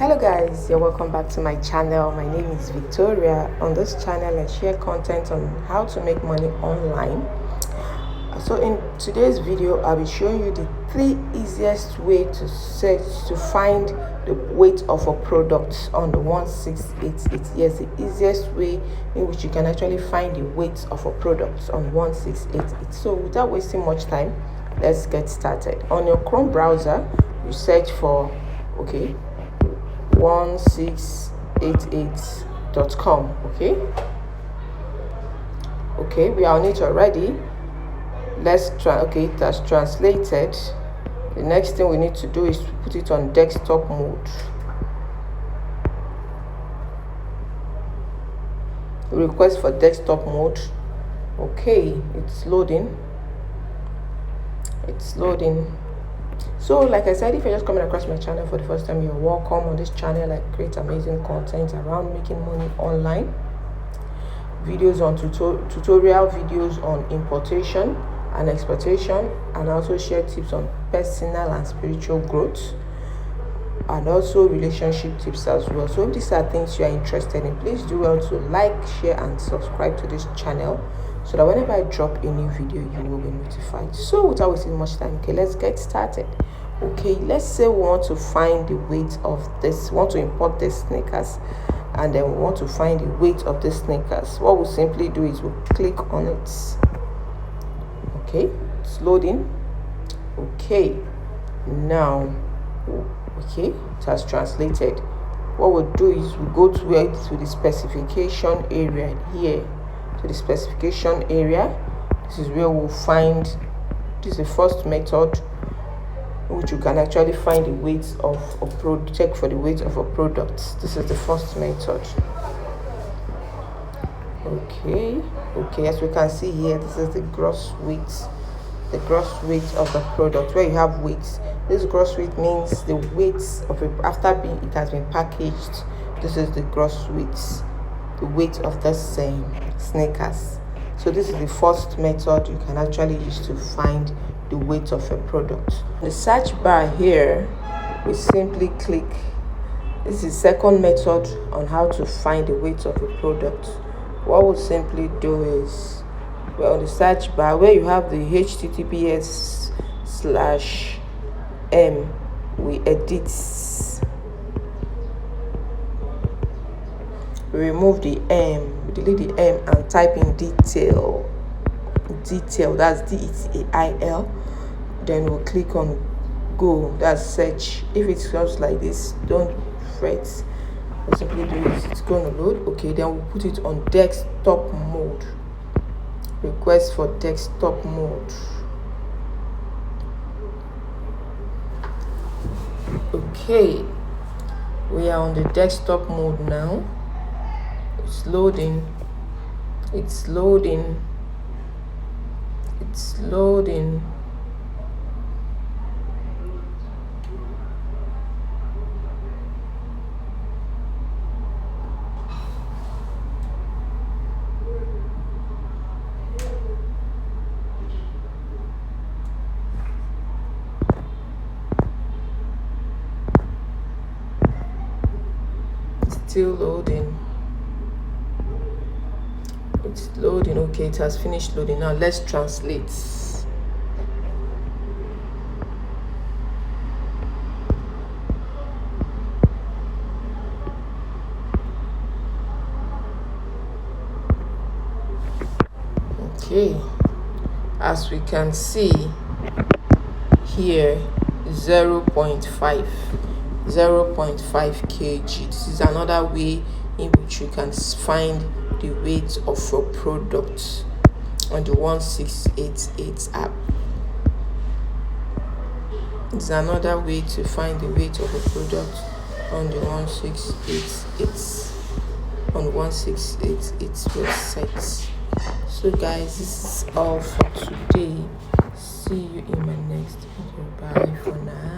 Hello guys, you're welcome back to my channel. My name is Victoria. On this channel I share content on how to make money online. So in today's video I'll be showing you the 3 easiest way to find the weight of a product on the 1688. Yes, the easiest way in which you can actually find the weight of a product on 1688. So without wasting much time, let's get started. On your Chrome browser, you search for 1688.com. Okay, we are on it already. Let's try. Okay, it has translated. The next thing we need to do is to put it on desktop mode. Request for desktop mode. Okay, it's loading. So like I said, if you're just coming across my channel for the first time, you're welcome. On this channel I create amazing content around making money online, videos on tutorial videos on importation and exportation, and also share tips on personal and spiritual growth, and also relationship tips as well. So if these are things you are interested in, please do well to like, share and subscribe to this channel, so that whenever I drop a new video you will be notified. So without wasting much time, let's get started. Let's say we want to find the weight of this, want to import this sneakers, and then we want to find the weight of the sneakers. What we'll simply do is we'll click on it. It's loading. Now it has translated. What we'll do is we'll go to the specification area here. To the specification area, this is where we'll find, this is the first method in which you can actually find the weight of a product. Check for the weight of a product. This is the first method. As we can see here, this is the gross weight of the product, where you have weights. This gross weight means the weight of it after it has been packaged. This is the gross weight, the weight of the same sneakers. So this is the first method you can actually use to find the weight of a product. The search bar here, we simply click. This is the second method on how to find the weight of a product. What we'll simply do is, we're on the search bar where you have the https:/m. we edit, we remove the m, we delete the m and type in detail, that's DETAIL. Then we'll click on go, that's search. If it comes like this, don't fret, we'll simply do it, it's going to load. Then we'll put it on desktop mode. Request for desktop mode. We are on the desktop mode now. It's loading. Still loading. It's loading. It has finished loading. Now let's translate. As we can see here, 0.5 kg. This is another way in which you can find the weight of your product on the 1688 app. It's another way to find the weight of a product on the 1688 website. So guys, this is all for today. See you in my next video. Bye for now.